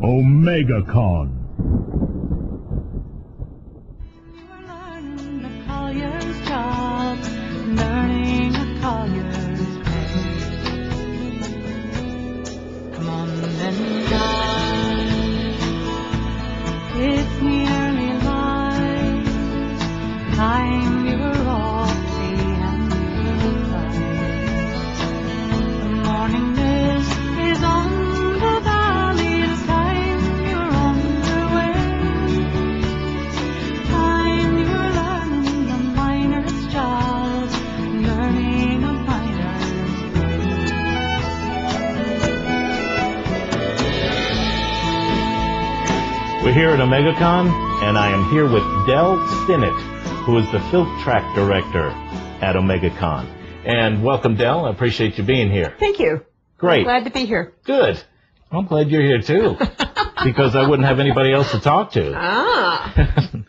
OmegaCon. Learning a collier's job, learning a collier's way. Come on then, guys, it's the early light, time you're all free and light. The morning mist is on the valley, it's time you're on your way. Time you're learning a miner's job, learning a miner's way. We're here at OmegaCon, and I am here with Del Stinnett, who is the Filk track director at OmegaCon. And welcome, Del. I appreciate you being here. Thank you. Great. Glad to be here. Good. I'm glad you're here, too, because I wouldn't have anybody else to talk to.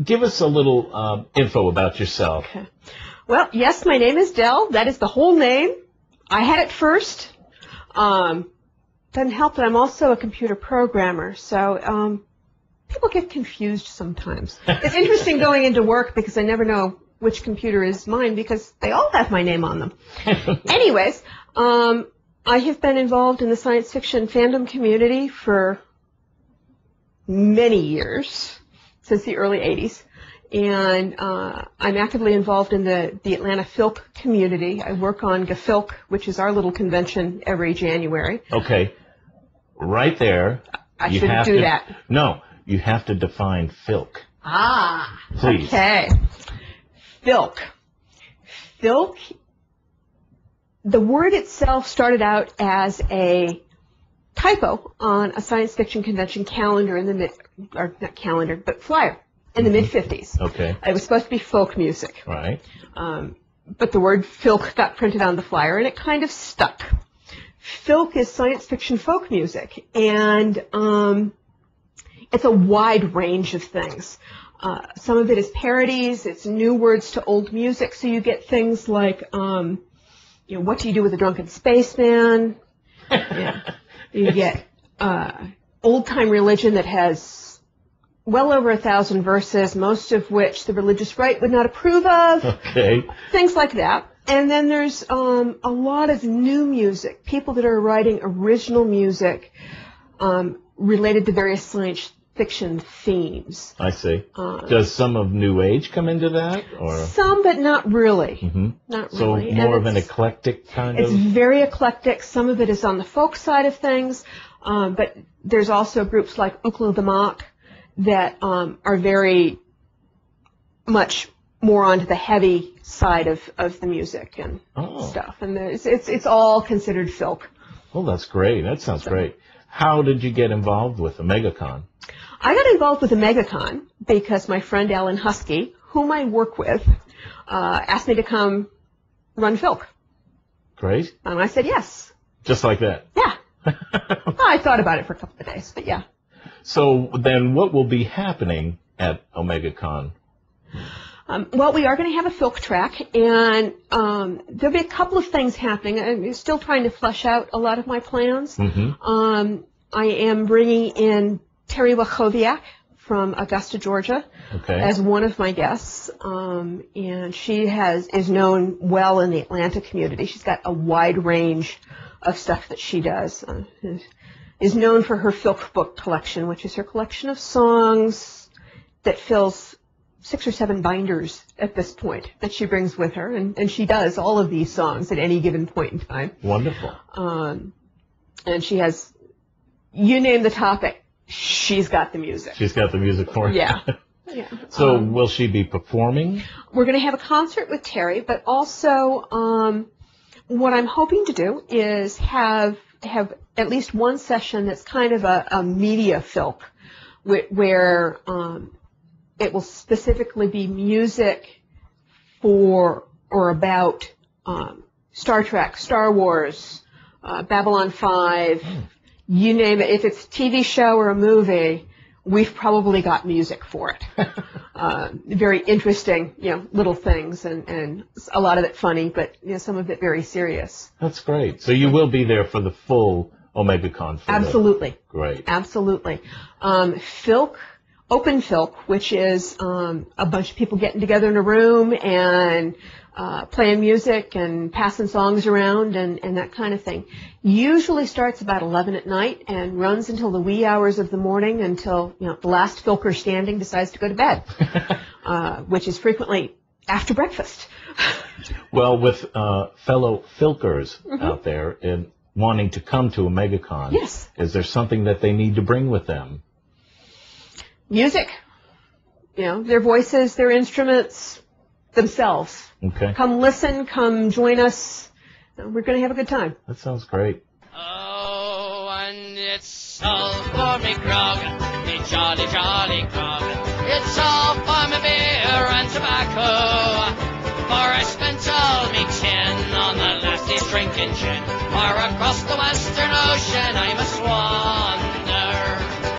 Give us a little info about yourself. Okay. Well, yes, my name is Del. That is the whole name. I had it first. Doesn't help that I'm also a computer programmer, so people get confused sometimes. It's interesting going into work because I never know which computer is mine because they all have my name on them. Anyways, I have been involved in the science fiction fandom community for many years, since the early 80s. And I'm actively involved in the Atlanta Filk community. I work on Filk, which is our little convention every January. Okay. Right there. I shouldn't do that. No, you have to define Filk. Ah, Please. Okay. Filk. Filk, the word itself started out as a typo on a science fiction convention calendar in the not calendar, but flyer in the mid-50s. Okay. It was supposed to be folk music. Right. But the word Filk got printed on the flyer and it kind of stuck. Filk is science fiction folk music, and it's a wide range of things. Some of it is parodies, it's new words to old music, so you get things like, what do you do with a drunken spaceman? Yeah. You get old-time religion that has well over 1,000 verses, most of which the religious right would not approve of. Okay. Things like that. And then there's a lot of new music, people that are writing original music related to various science fiction themes. I see. Does some of New Age come into that? Or? Some, but not really. Mm-hmm. Not so really. more of an eclectic kind of? It's very eclectic. Some of it is on the folk side of things, but there's also groups like Ukla the Mock that are very much more onto the heavy side of the music and stuff. And it's all considered Filk. Well, that's great. That sounds great. How did you get involved with OmegaCon? I got involved with OmegaCon because my friend Alan Husky, whom I work with, asked me to come run Filk. Great. And I said yes. Just like that? Yeah. Well, I thought about it for a couple of days, but yeah. So then what will be happening at OmegaCon? Well, we are going to have a Filk track, and there'll be a couple of things happening. I'm still trying to flesh out a lot of my plans. Mm-hmm. I am bringing in Terry Wachowiak from Augusta, Georgia, as one of my guests, and she is known well in the Atlanta community. She's got a wide range of stuff that she does. Is known for her Filk book collection, which is her collection of songs that fills 6 or 7 binders at this point that she brings with her, and she does all of these songs at any given point in time. Wonderful. And she has, you name the topic, she's got the music. She's got the music for you. Yeah. Yeah. So will she be performing? We're going to have a concert with Terry, but also what I'm hoping to do is have at least one session that's kind of a media Filk, where it will specifically be music for or about Star Trek, Star Wars, Babylon 5, you name it. If it's a TV show or a movie, we've probably got music for it. Very interesting, little things, and a lot of it funny, but some of it very serious. That's great. So you will be there for the full OmegaCon. Absolutely. Great. Absolutely. Filk, Open Filk, which is a bunch of people getting together in a room and playing music and passing songs around and that kind of thing. Usually starts about 11 at night and runs until the wee hours of the morning until the last Filker standing decides to go to bed, which is frequently after breakfast. Well, with fellow Filkers out there and wanting to come to OmegaCon, yes, is there something that they need to bring with them? Music, their voices, their instruments, themselves. Okay. Come listen, come join us. We're going to have a good time. That sounds great. Oh, and it's all for me grog, me jolly, jolly grog. It's all for me beer and tobacco. For I spent all me tin on the last day's drinking gin. Or across the western ocean